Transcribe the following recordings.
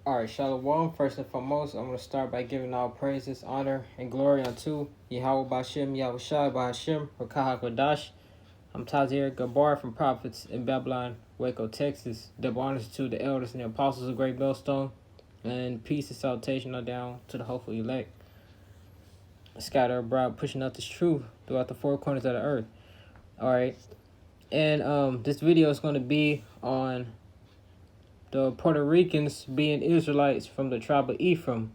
All right, Shalom. First and foremost, I'm going to start by giving all praises, honor, and glory unto Yahweh Bashem, Yahweh Shai Bahashem, Rakaha Kodash. I'm Tazir Gabar from Prophets in Babylon, Waco, Texas. Double honors to the elders and the apostles of Great Millstone, and peace and salutation are down to the hopeful elect. Scattered abroad, pushing out this truth throughout the four corners of the earth. All right, and this video is going to be on the Puerto Ricans being Israelites from the tribe of Ephraim.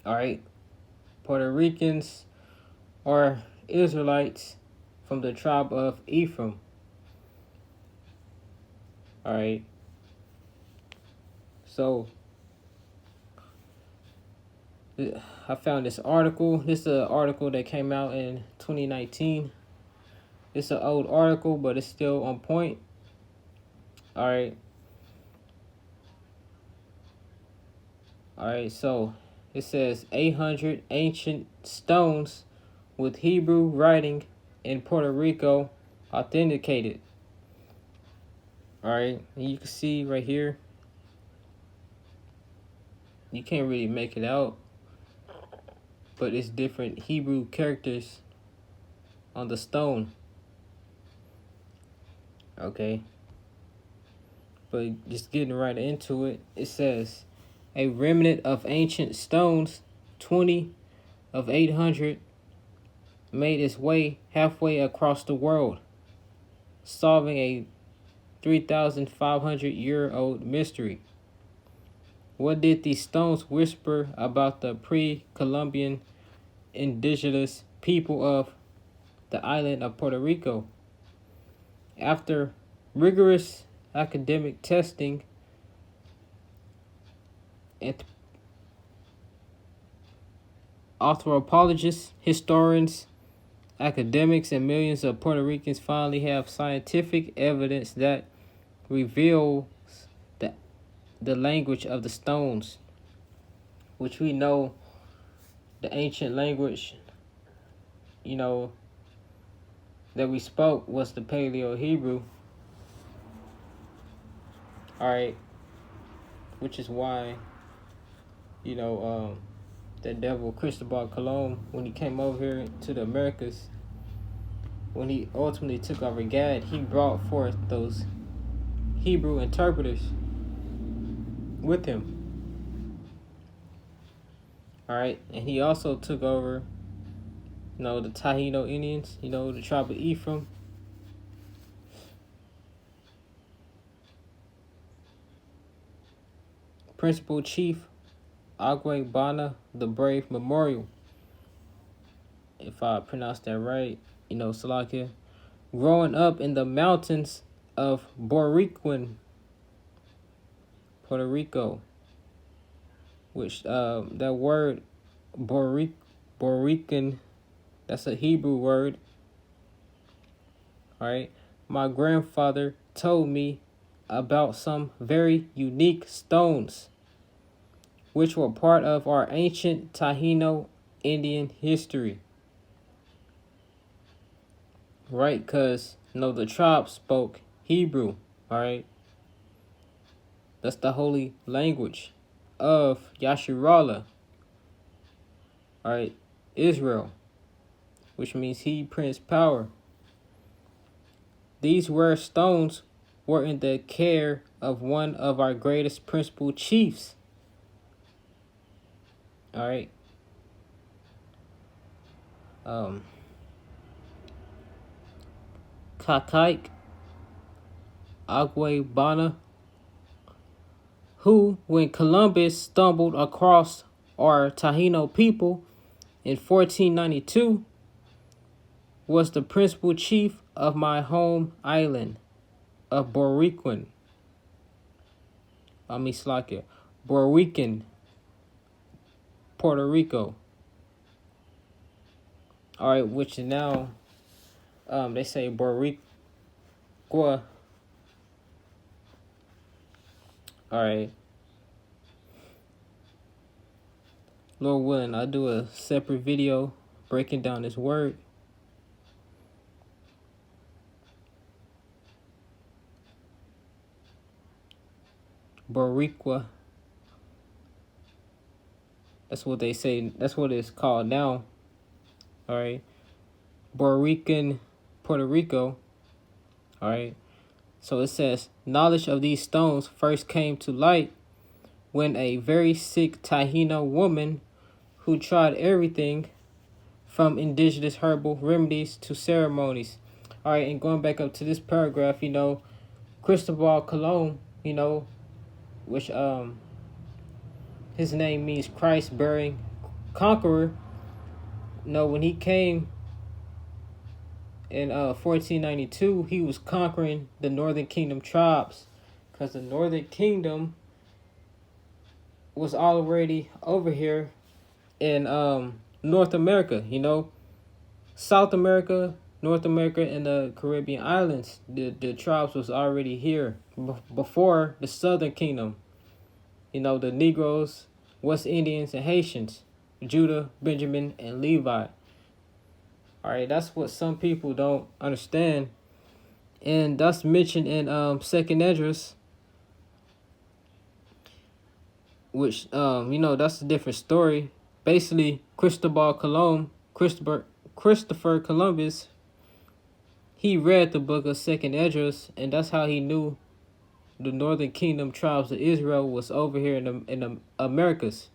All right, Puerto Ricans are Israelites from the tribe of Ephraim. All right, so I found this article. This is an article that came out in 2019. It's an old article, but it's still on point. All right. All right, so it says 800 ancient stones with Hebrew writing in Puerto Rico authenticated. All right, and you can see right here, you can't really make it out, but it's different Hebrew characters on the stone. Okay, but just getting right into it, it says a remnant of ancient stones, 20 of 800, made its way halfway across the world, solving a 3,500-year-old mystery. What did these stones whisper about the pre-Columbian indigenous people of the island of Puerto Rico? After rigorous academic testing, anthropologists, historians, academics, and millions of Puerto Ricans finally have scientific evidence that reveals the language of the stones, which we know the ancient language, that we spoke was the Paleo Hebrew. All right, which is why, that devil Cristobal Colon, when he came over here to the Americas, when he ultimately took over Gad, he brought forth those Hebrew interpreters with him. All right, and he also took over, the Taino Indians, the tribe of Ephraim. Principal Chief Agwe Bana the Brave Memorial, if I pronounced that right, Salakia, growing up in the mountains of Boricuan, Puerto Rico, which that word Borican, that's a Hebrew word. All right, my grandfather told me about some very unique stones which were part of our ancient Taino Indian history. Right, because, the tribe spoke Hebrew, all right? That's the holy language of Yasharallah, all right, Israel, which means he, Prince Power. These rare stones were in the care of one of our greatest principal chiefs, all right? Kakaik Agwe Bana, who, when Columbus stumbled across our Taino people in 1492, was the principal chief of my home island of Boricuan, Puerto Rico. All right, which now they say Boricua. All right. Lord willing, I'll do a separate video breaking down this word. Boricua. That's what they say. That's what it's called now. All right. Borican, Puerto Rico. All right. So it says, knowledge of these stones first came to light when a very sick Taino woman who tried everything from indigenous herbal remedies to ceremonies. All right, and going back up to this paragraph, Cristobal Colon, which his name means Christ bearing conqueror. When he came in 1492, he was conquering the Northern Kingdom tribes, because the Northern Kingdom was already over here in North America, South America, North America, and the Caribbean islands. The tribes was already here before the Southern Kingdom. The Negroes, West Indians, and Haitians, Judah, Benjamin, and Levi. All right, that's what some people don't understand, and that's mentioned in Second Esdras, which that's a different story. Basically, Christopher Columbus, he read the book of Second Esdras, and that's how he knew the Northern Kingdom tribes of Israel was over here in the Americas.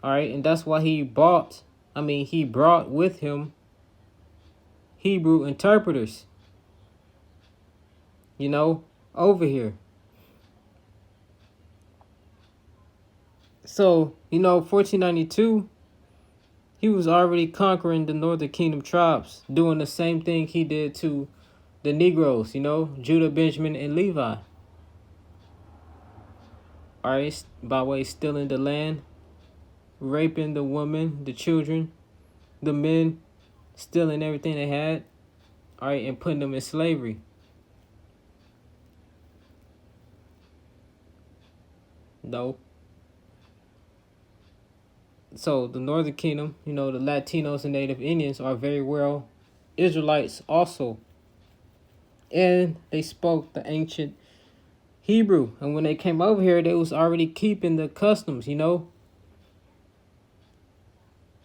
All right, and that's why he brought with him Hebrew interpreters, over here. So, 1492, he was already conquering the Northern Kingdom tribes, doing the same thing he did to the Negroes, Judah, Benjamin, and Levi. All right, by way of stealing the land, raping the women, the children, the men, stealing everything they had, all right, and putting them in slavery. No. So the Northern Kingdom, the Latinos and Native Indians are very well Israelites also. And they spoke the ancient Hebrew. And when they came over here, they was already keeping the customs,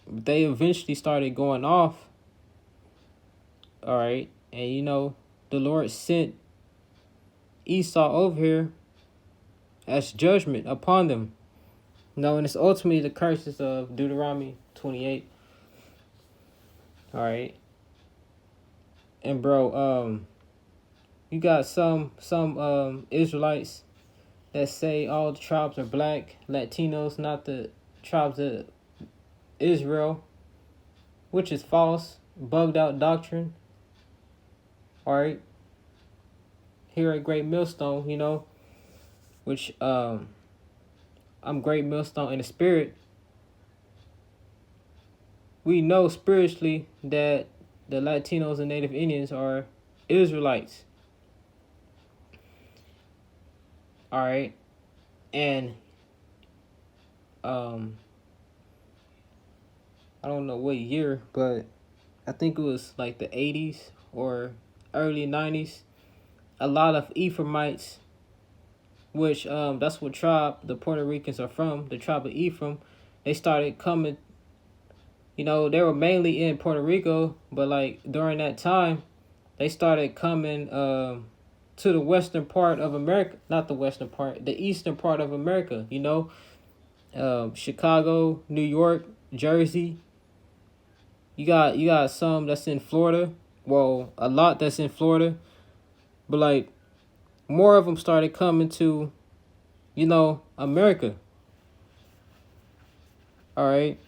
They eventually started going off. All right. And, the Lord sent Esau over here as judgment upon them. And it's ultimately the curses of Deuteronomy 28. All right. And bro, you got some Israelites that say all the tribes are black, Latinos, not the tribes of Israel, which is false, bugged out doctrine. All right. Here at Great Millstone, which I'm Great Millstone in the spirit. We know spiritually that the Latinos and Native Indians are Israelites. All right. And I don't know what year, but I think it was like the 80s or early 90s. A lot of Ephraimites, which that's what tribe the Puerto Ricans are from, the tribe of Ephraim, they started coming. They were mainly in Puerto Rico, but like during that time, they started coming to the western part of America, not the western part, the eastern part of America, Chicago, New York, Jersey. You got some that's in Florida. Well, a lot that's in Florida. But like more of them started coming to, America. All right.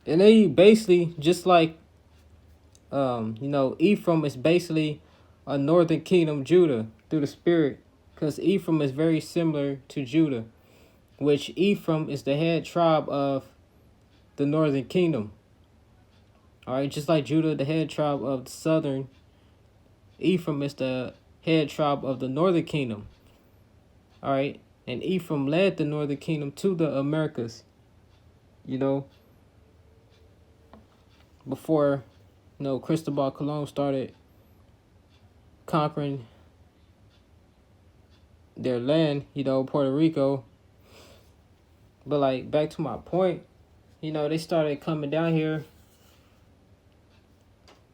And they basically just like Ephraim is basically a Northern Kingdom Judah through the Spirit, because Ephraim is very similar to Judah, which Ephraim is the head tribe of the Northern Kingdom. All right, just like Judah, the head tribe of the Southern, Ephraim is the head tribe of the Northern Kingdom. All right, and Ephraim led the Northern Kingdom to the Americas, before Cristobal Colon started conquering their land, Puerto Rico. But like back to my point, they started coming down here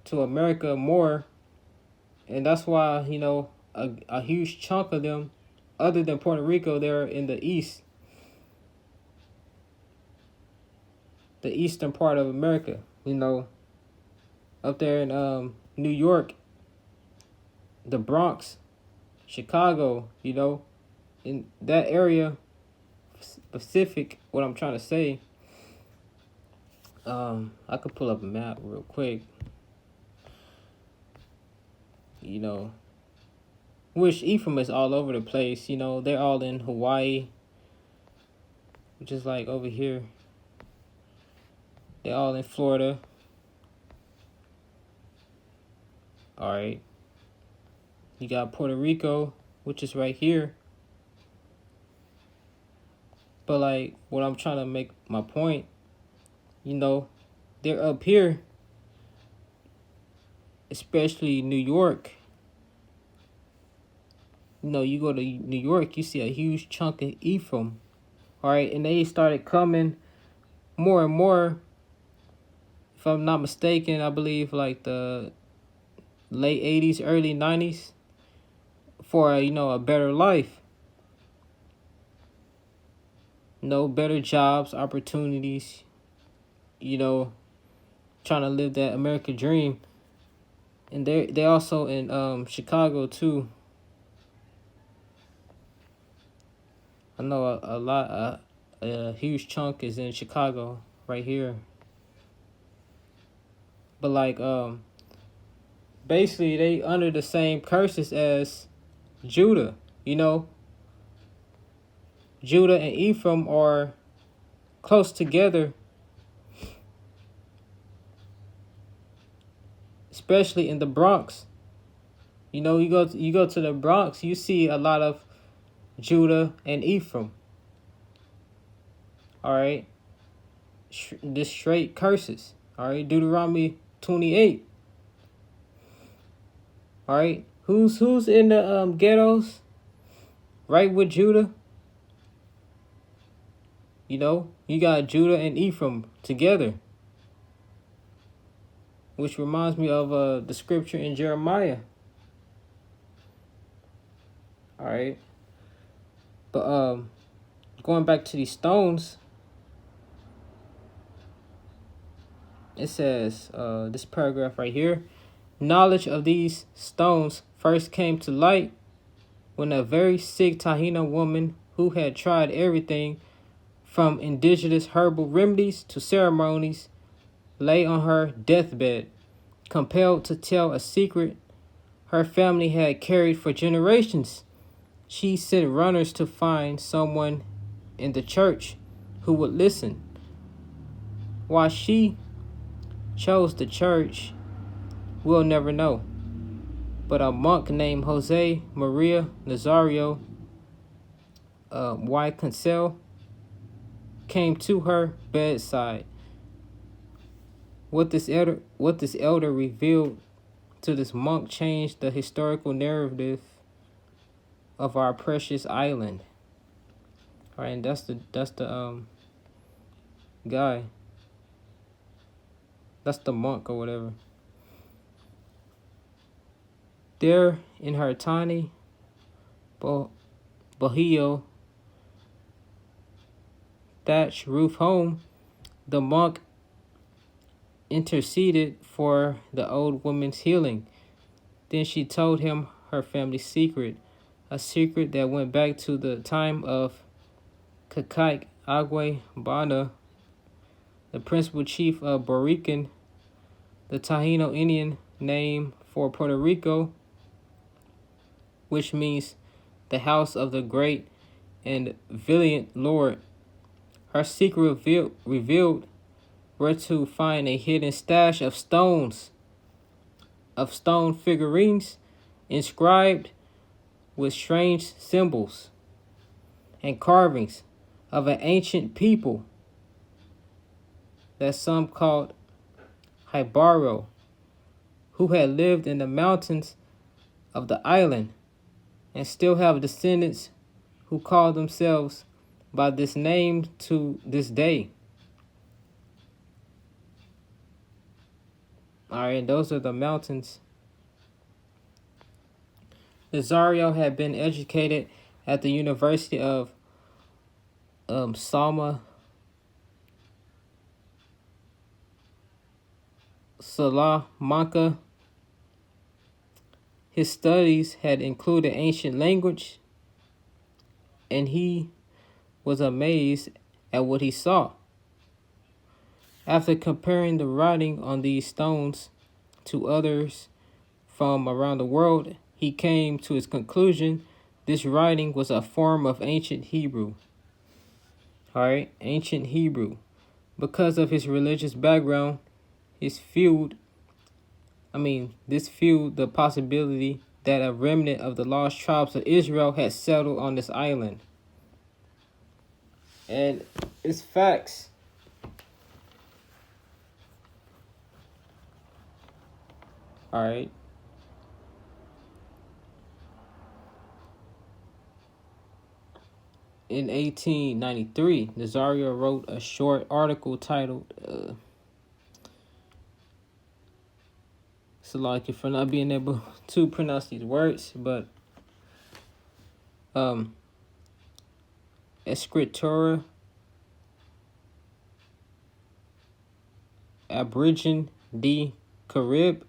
to America more, and that's why a huge chunk of them, other than Puerto Rico, they're in the east, the eastern part of America. Up there in New York, the Bronx, Chicago, in that area specific. What I'm trying to say, I could pull up a map real quick. Which Ephraim is all over the place. They're all in Hawaii, which is like over here. They're all in Florida. All right. You got Puerto Rico, which is right here. But like, what I'm trying to make my point, they're up here, especially New York. You go to New York, you see a huge chunk of Ephraim. All right, and they started coming more and more. If I'm not mistaken, I believe like the late 80s, early 90s, for a better life. Better jobs, opportunities, trying to live that American dream. And they also in Chicago too. I know a huge chunk is in Chicago right here. But like basically they under the same curses as Judah, Judah and Ephraim are close together, especially in the Bronx. You go to the Bronx, you see a lot of Judah and Ephraim. All right, this straight curses. All right, Deuteronomy 28. All right, who's in the ghettos? Right with Judah. You got Judah and Ephraim together, which reminds me of the scripture in Jeremiah. All right, but going back to these stones, it says this paragraph right here: knowledge of these stones first came to light when a very sick Tahina woman who had tried everything from indigenous herbal remedies to ceremonies lay on her deathbed, compelled to tell a secret her family had carried for generations. She sent runners to find someone in the church who would listen. Why she chose the church, we'll never know. But a monk named Jose Maria Nazario Y. Cancel came to her bedside. What this elder revealed to this monk changed the historical narrative of our precious island. All right, and that's the guy. That's the monk or whatever. There in her tiny bohio thatch roof home, the monk interceded for the old woman's healing. Then she told him her family secret, a secret that went back to the time of Kakaik Agwe Bana, the principal chief of Borican, the Taino Indian name for Puerto Rico, which means the house of the great and valiant Lord. Her secret revealed where to find a hidden stash of stone figurines inscribed with strange symbols and carvings of an ancient people that some called Hybaro, who had lived in the mountains of the island and still have descendants who call themselves by this name to this day. All right, those are the mountains. Nazario had been educated at the University of Salamanca. His studies had included ancient language, and he was amazed at what he saw. After comparing the writing on these stones to others from around the world, he came to his conclusion this writing was a form of ancient Hebrew. All right, ancient Hebrew. Because of his religious background, this fueled the possibility that a remnant of the lost tribes of Israel had settled on this island. And it's facts. All right. In 1893, Nazario wrote a short article titled Salaki for not being able to pronounce these words, but Escritura Aborigine de Carib,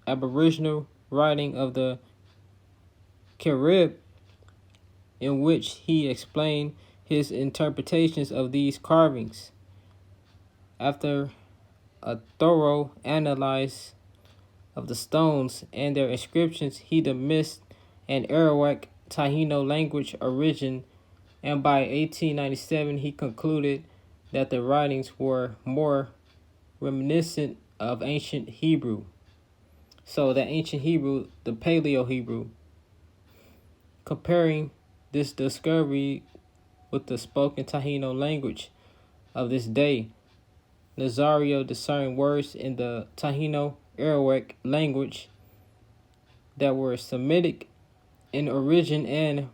Aboriginal writing of the Carib, in which he explained his interpretations of these carvings. After a thorough analysis of the stones and their inscriptions, he dismissed an Arawak Taino language origin, and by 1897 he concluded that the writings were more reminiscent of ancient Hebrew. So that ancient Hebrew, the Paleo Hebrew. Comparing this discovery with the spoken Taino language of this day, Nazario discerned words in the Taino Arawak language that were Semitic in origin and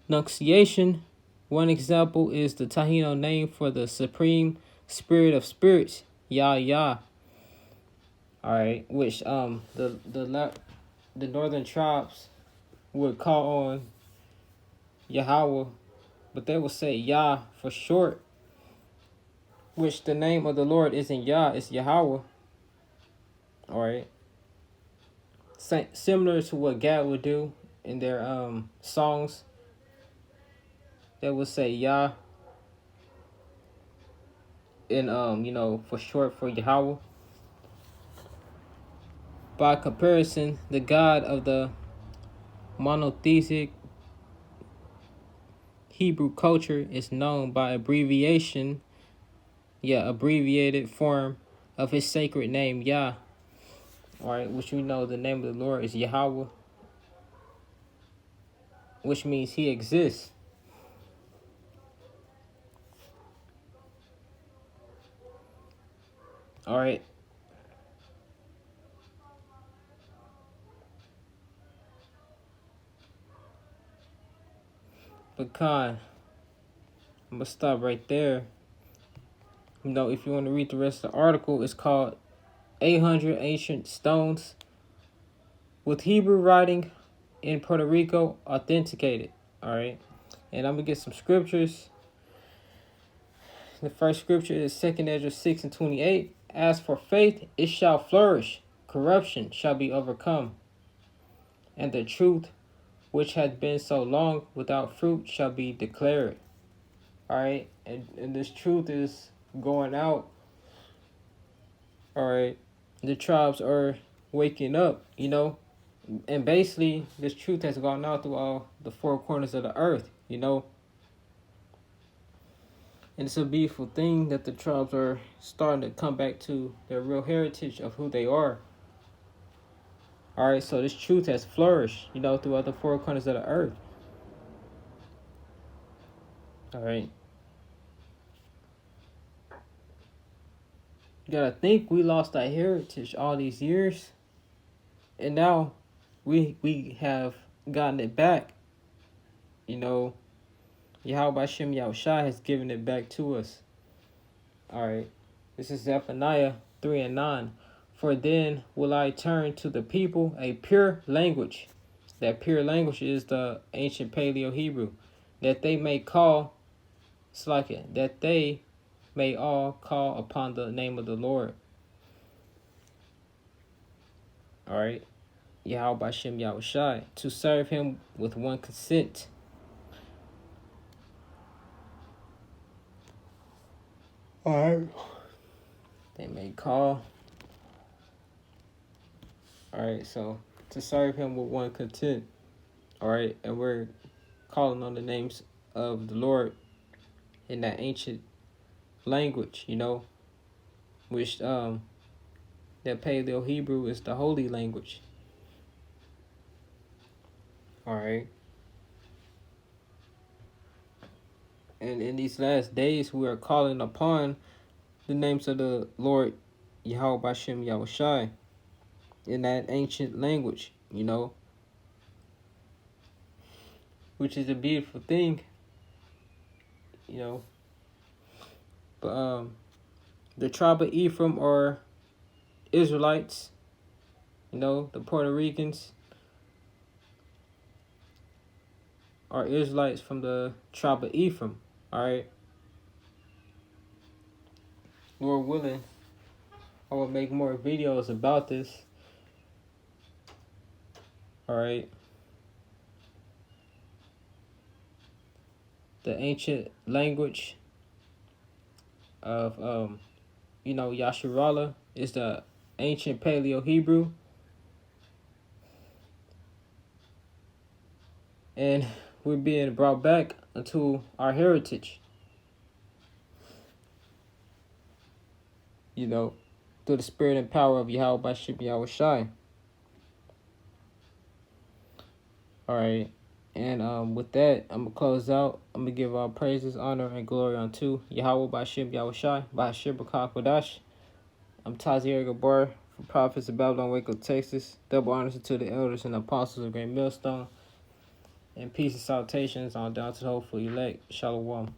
pronunciation. One example is the Taino name for the supreme spirit of spirits, Yah Yah. All right, which the northern tribes would call on Yahweh, but they will say Yah for short, which the name of the Lord isn't Yah, it's Yahweh. All right, similar to what God would do in their songs. They will say Yah in for short for Yahweh. By comparison, the God of the monotheistic Hebrew culture is known by abbreviated form of his sacred name, Yah. Alright, which we know the name of the Lord is Yahweh, which means he exists. Alright. But I'm gonna stop right there. If you want to read the rest of the article, it's called 800 Ancient Stones with Hebrew writing in Puerto Rico authenticated. Alright. And I'm gonna get some scriptures. The first scripture is 2 Ezra 6:28. As for faith, it shall flourish, corruption shall be overcome, and the truth which hath been so long without fruit shall be declared. Alright, and this truth is going out. Alright, the tribes are waking up, and basically this truth has gone out through all the four corners of the earth, And it's a beautiful thing that the tribes are starting to come back to their real heritage of who they are. Alright, so this truth has flourished, throughout the four corners of the earth. Alright. You gotta think we lost our heritage all these years. And now we have gotten it back. you know, Yahweh Shem Yahushai has given it back to us. All right. This is Zephaniah 3 and 9. For then will I turn to the people a pure language. That pure language is the ancient Paleo Hebrew. That they may call, that they may all call upon the name of the Lord. All right. Yahweh Shem Yahushai. To serve him with one consent. All right. They may call. All right. So to serve him with one content. All right. And we're calling on the names of the Lord in that ancient language, you know, which that Paleo Hebrew is the holy language. All right. And in these last days, we are calling upon the names of the Lord Yahweh Shem Yahushai in that ancient language, you know, which is a beautiful thing, you know. But the tribe of Ephraim are Israelites, you know, the Puerto Ricans are Israelites from the tribe of Ephraim. All right. Lord willing, I will make more videos about this. All right. The ancient language of you know, Yasharallah is the ancient Paleo Hebrew. And we're being brought back into our heritage. You know, through the spirit and power of Yahweh by Shem Yahushai. All right. And with that, I'm going to close out. I'm going to give all praises, honor, and glory unto Yahweh by Shem Yahushai, by Shem Kodash. I'm Tazier Gabar from Prophets of Babylon, Waco, Texas. Double honors to the elders and apostles of Great Millstone. And peace and salutations on down to the hopeful elect. Shalom.